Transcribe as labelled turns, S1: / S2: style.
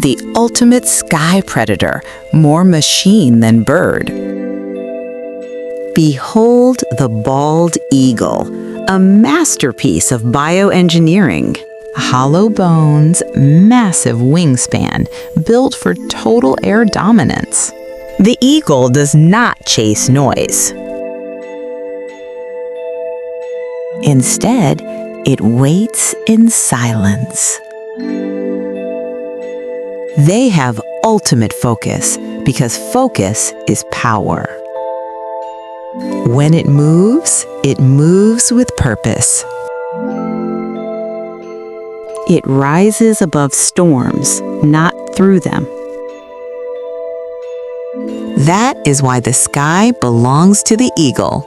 S1: the ultimate sky predator, more machine than bird. Behold the bald eagle, a masterpiece of bioengineering. Hollow bones, massive wingspan, built for total air dominance. The eagle does not chase noise. Instead, it waits in silence. They have ultimate focus because focus is power. When it moves with purpose. It rises above storms, not through them. That is why the sky belongs to the eagle.